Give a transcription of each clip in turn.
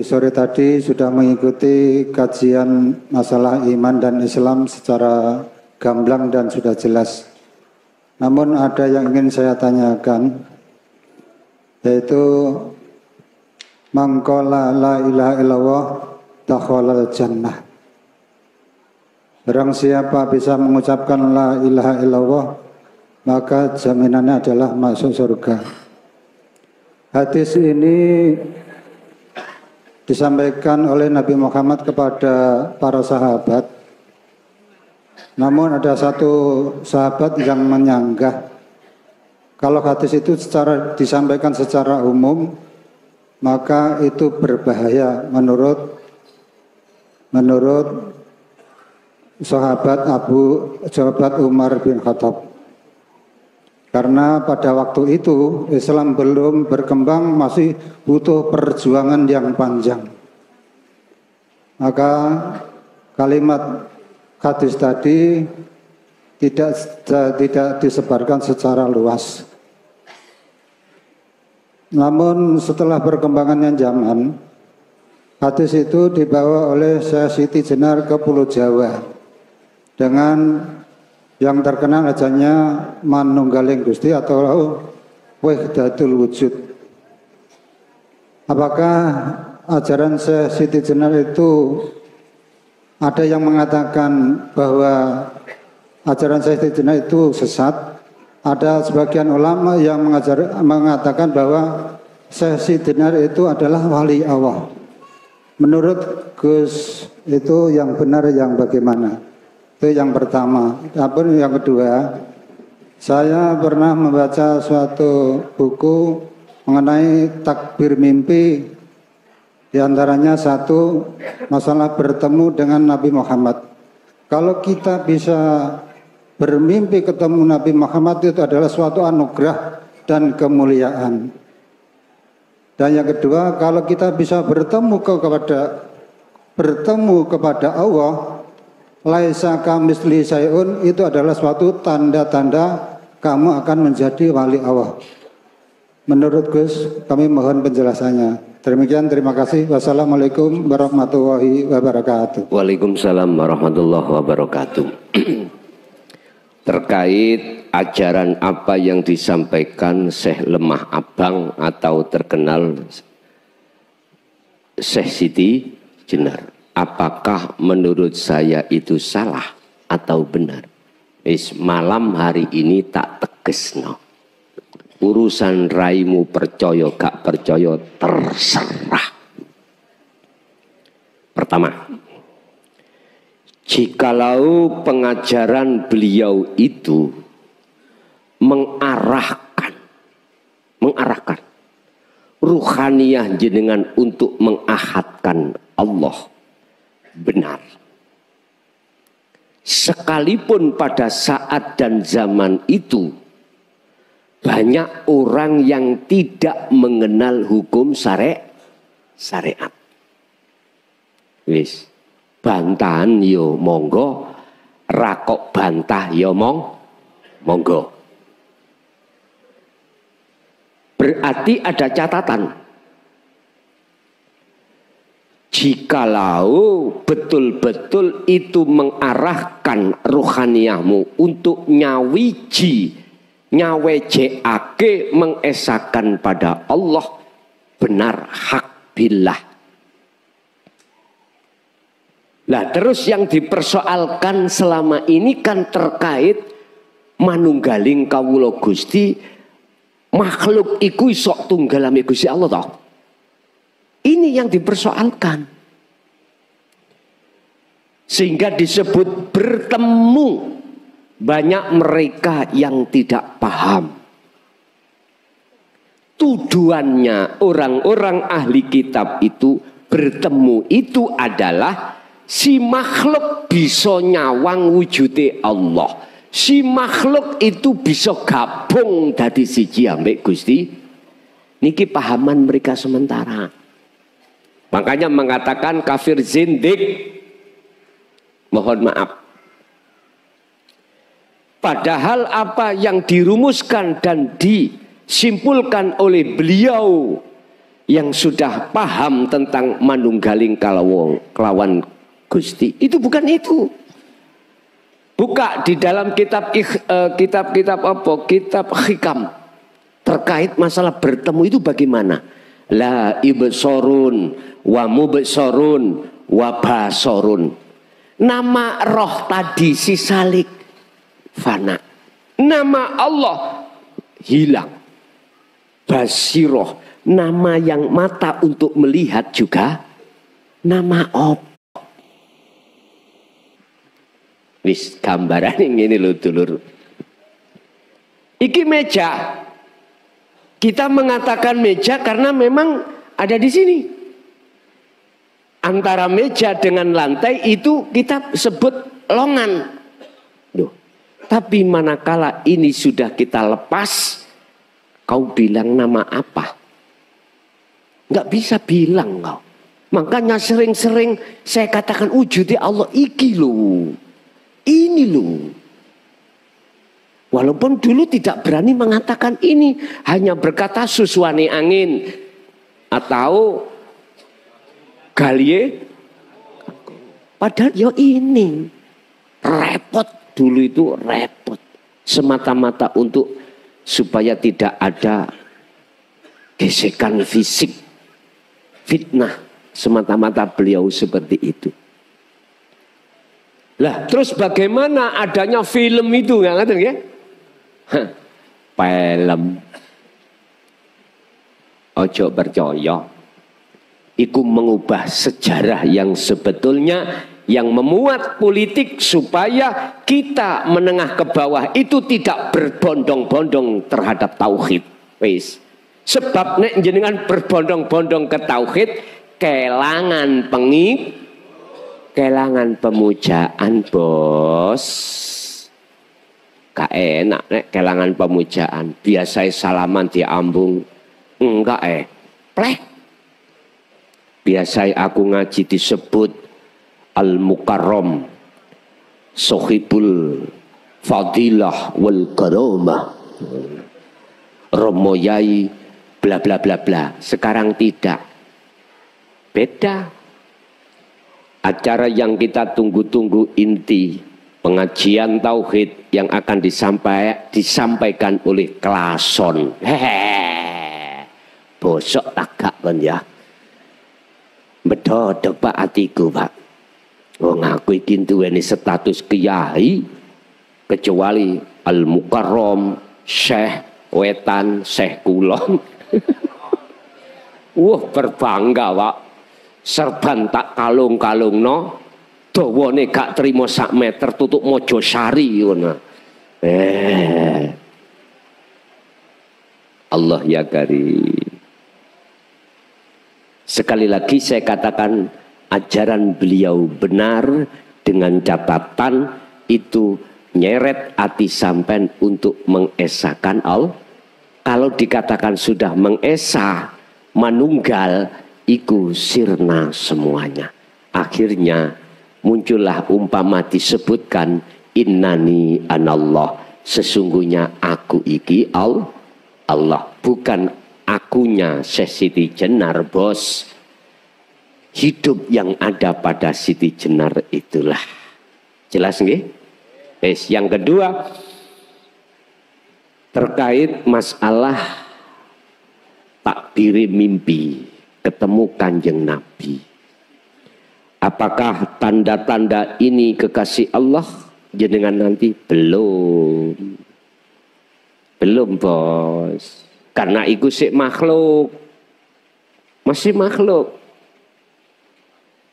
sore tadi sudah mengikuti kajian masalah iman dan Islam secara gamblang dan sudah jelas. Namun ada yang ingin saya tanyakan, yaitu mangkola la ilaha illallah dakhalal jannah. Barang siapa bisa mengucapkan la ilaha illallah, maka jaminannya adalah masuk surga. Hadis ini disampaikan oleh Nabi Muhammad kepada para sahabat. Namun ada satu sahabat yang menyanggah kalau hadis itu disampaikan secara umum, maka itu berbahaya menurut sahabat Umar bin Khattab. Karena pada waktu itu Islam belum berkembang, masih butuh perjuangan yang panjang. Maka kalimat hadis tadi tidak disebarkan secara luas. Namun setelah berkembangannya zaman, hadis itu dibawa oleh Syekh Siti Jenar ke Pulau Jawa dengan yang terkenal ajanya Manunggaling Gusti atau Wahdatul Wujud. Apakah ajaran Syekh Siti Jenar itu ada yang mengatakan bahwa ajaran Syekh Siti Jenar itu sesat? Ada sebagian ulama yang mengatakan bahwa Syekh Siti Jenar itu adalah wali Allah. Menurut Gus itu yang benar yang bagaimana? Itu yang pertama. Tapi yang kedua, saya pernah membaca suatu buku mengenai takbir mimpi. Di antaranya satu masalah bertemu dengan Nabi Muhammad. Kalau kita bisa bermimpi ketemu Nabi Muhammad, itu adalah suatu anugerah dan kemuliaan. Dan yang kedua, kalau kita bisa bertemu kepada Allah, laisa kamitslihi syai'un, itu adalah suatu tanda-tanda kamu akan menjadi wali Allah. Menurut Gus, kami mohon penjelasannya. Demikian, terima kasih. Wassalamualaikum warahmatullahi wabarakatuh. Waalaikumsalam warahmatullahi wabarakatuh. Terkait ajaran apa yang disampaikan Syekh Lemah Abang atau terkenal Syekh Siti Jenar, apakah menurut saya itu salah atau benar? Malam hari ini tak tegesno. Urusan raimu percaya gak percaya terserah. Pertama, jikalau pengajaran beliau itu mengarahkan ruhaniyah jenengan untuk mengahadkan Allah, benar. Sekalipun pada saat dan zaman itu banyak orang yang tidak mengenal hukum syariat. Wis, bantahan yo monggo, rakok bantah yo monggo. Berarti ada catatan. Jikalau betul-betul itu mengarahkan ruhaniyahmu untuk nyawejake mengesahkan pada Allah, benar, hak billah. Nah, terus yang dipersoalkan selama ini kan terkait manunggaling kawula Gusti, makhluk iku sok tunggalane Gusti Allah toh. Ini yang dipersoalkan. Sehingga disebut bertemu. Banyak mereka yang tidak paham. Tujuannya orang-orang ahli kitab itu bertemu itu adalah si makhluk bisa nyawang wujude Allah. Si makhluk itu bisa gabung dadi siji ambek Gusti. Niki pahaman mereka sementara. Makanya mengatakan kafir zindik. Mohon maaf. Padahal apa yang dirumuskan dan disimpulkan oleh beliau yang sudah paham tentang manunggaling kelawan Gusti. Itu bukan itu. Buka di dalam kitab hikam terkait masalah bertemu itu bagaimana? La ibsorun wa mubsorun wa basorun. Nama roh tadi si salik fana. Nama Allah hilang. Basiroh, nama yang mata untuk melihat juga nama Allah. Wis gambaran ini lho dulur. Iki meja. Kita mengatakan meja karena memang ada di sini. Antara meja dengan lantai itu kita sebut longan. Duh. Tapi manakala ini sudah kita lepas, kau bilang nama apa? Enggak bisa bilang kau. Makanya sering-sering saya katakan wujudnya Allah iki loh. Ini loh. Walaupun dulu tidak berani mengatakan ini. Hanya berkata suswane angin. Atau galie. Padahal ya ini. Repot. Dulu itu repot. Semata-mata untuk supaya tidak ada gesekan fisik. Fitnah. Semata-mata beliau seperti itu. Lah, terus bagaimana adanya film itu, nggak ngerti ya? Film. Ojo percaya. Iku mengubah sejarah yang sebetulnya yang memuat politik supaya kita menengah ke bawah itu tidak berbondong-bondong terhadap tauhid. Wis. Sebab nek jenengan berbondong-bondong ke tauhid, kelangan kelangan pemujaan bos. Gak enak nek kelangan pemujaan. Biasa salaman diambung. Enggak plek. Biasa aku ngaji disebut Al-Mukarram Sohibul Fadilah wal Karamah Romoyai bla bla bla bla. Sekarang tidak. Beda. Acara yang kita tunggu-tunggu inti pengajian tauhid yang akan disampaikan oleh Klason. Hehehe. Bosok tagak kan ya. Bedodok Pak atiku Pak. Wong aku iki duweni status kiai kecuali Al-Mukarram Syekh Wetan Syekh Kulon. Berbangga Pak. Serban tak kalung-kalung no, dawane gak terima sak meter tutup Mojosari ngono. Allah ya karim. Sekali lagi saya katakan ajaran beliau benar dengan catatan itu nyeret hati sampean untuk mengesahkan Allah. Kalau dikatakan sudah mengesah manunggal iku sirna semuanya. Akhirnya muncullah umpama disebutkan innani anallah. Sesungguhnya aku iki Allah. Bukan akunya Siti Jenar bos. Hidup yang ada pada Siti Jenar itulah. Jelas nggih? Yang kedua terkait masalah takbir mimpi. Ketemu Kanjeng Nabi. Apakah tanda-tanda ini kekasih Allah jenengan nanti? Belum bos. Karena itu sik makhluk. Masih makhluk.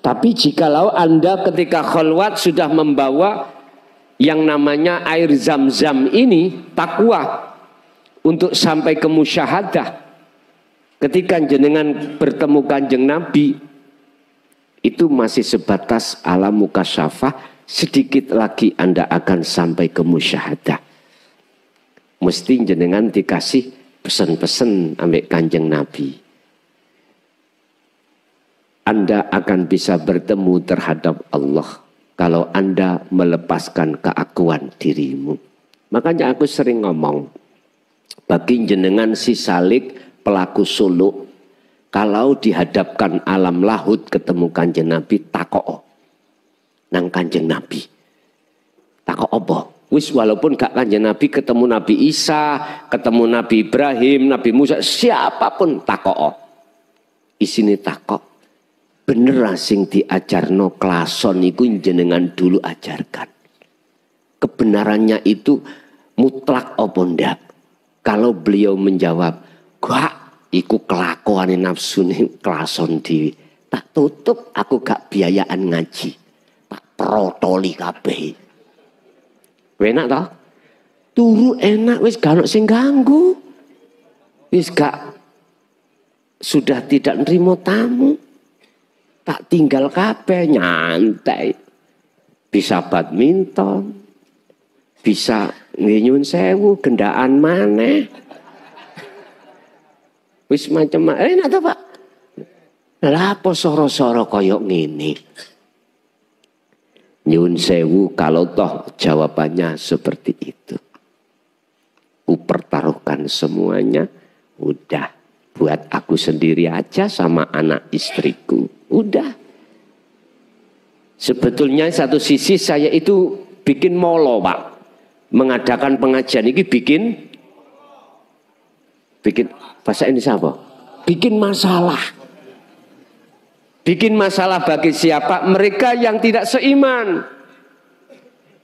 Tapi jikalau Anda ketika khalwat sudah membawa yang namanya air zam-zam ini, takwa untuk sampai ke musyahadah. Ketika jenengan bertemu Kanjeng Nabi, itu masih sebatas alam mukasyafah. Sedikit lagi Anda akan sampai ke musyahadah. Mesti jenengan dikasih pesan-pesan ambek Kanjeng Nabi. Anda akan bisa bertemu terhadap Allah kalau Anda melepaskan keakuan dirimu. Makanya aku sering ngomong, bagi jenengan si salik pelaku suluk, Kalau dihadapkan alam lahut ketemu Kanjeng Nabi takok nang Kanjeng Nabi. Takok apa? Wis walaupun gak Kanjeng Nabi ketemu Nabi Isa, ketemu Nabi Ibrahim, Nabi Musa, siapapun takok. Isine takok. Bener sing diajarno klason iku jenengan dulu ajarkan. Kebenarannya itu mutlak apa ndak? Kalau beliau menjawab, gak, iku kelakuane nafsu ning klason dhewe. Tak tutup aku gak biayaan ngaji. Tak protoli kabeh. Enak toh? Turu enak wis gak ono sing ganggu. Wis gak sudah tidak nerima tamu. Tak tinggal kabeh nyantai. Bisa badminton. Bisa nyun sewu gendaan maneh. Wis macam-macam. Enak ta, Pak? Lah apa soro-soro koyok ngene? Nyun sewu kalau toh jawabannya seperti itu. Pertaruhkan semuanya. Udah. Buat aku sendiri aja sama anak istriku. Udah. Sebetulnya satu sisi saya itu bikin molo, Pak. Mengadakan pengajian ini bikin bahasa ini apa? Bikin masalah. Bikin masalah bagi siapa? Mereka yang tidak seiman.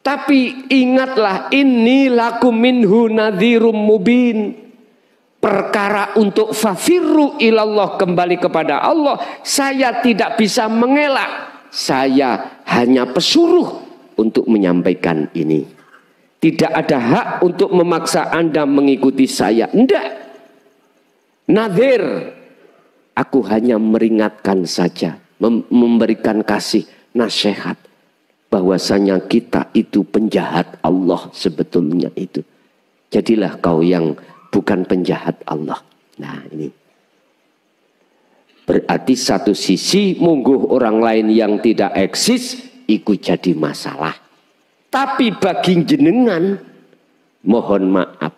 Tapi ingatlah, inni lakum minhu nadhirum mubin. Perkara untuk fafirru ilallah, kembali kepada Allah, saya tidak bisa mengelak. Saya hanya pesuruh untuk menyampaikan ini. Tidak ada hak untuk memaksa Anda mengikuti saya. Tidak. Nadhir. Aku hanya meringatkan saja. Memberikan kasih nasihat. Bahwasanya kita itu penjahat Allah sebetulnya itu. Jadilah kau yang bukan penjahat Allah. Nah ini. Berarti satu sisi mungguh orang lain yang tidak eksis. Ikut jadi masalah. Tapi bagi jenengan, mohon maaf,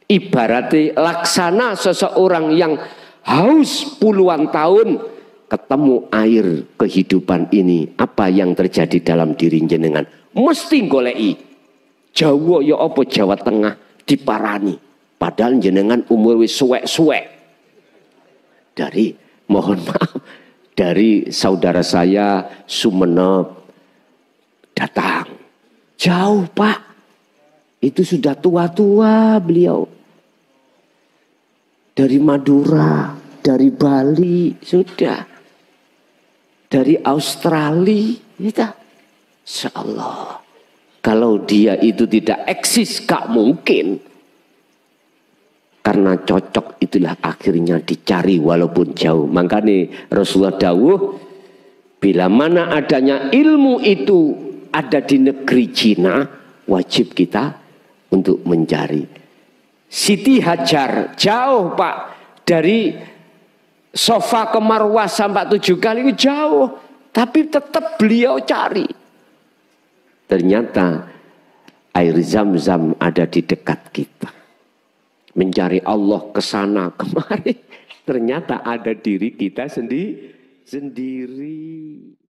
ibaratnya laksana seseorang yang haus puluhan tahun ketemu air kehidupan ini, apa yang terjadi dalam diri jenengan? Mesti golei. Jawa ya apa Jawa Tengah diparani, padahal jenengan umur wis suwek-suwek. Dari mohon maaf, dari saudara saya Sumeneb datang. Jauh, Pak. Itu sudah tua-tua beliau. Dari Madura, dari Bali, sudah. Dari Australia, kita. Insyaallah. Kalau dia itu tidak eksis, gak mungkin. Karena cocok itulah akhirnya dicari walaupun jauh. Makanya Rasulullah dawuh, bila mana adanya ilmu itu ada di negeri Cina, wajib kita untuk mencari. Siti Hajar jauh, Pak, dari Sofa ke Marwah sampai 7 kali jauh, tapi tetap beliau cari. Ternyata air Zam-Zam ada di dekat kita. Mencari Allah ke sana kemari, ternyata ada diri kita sendiri.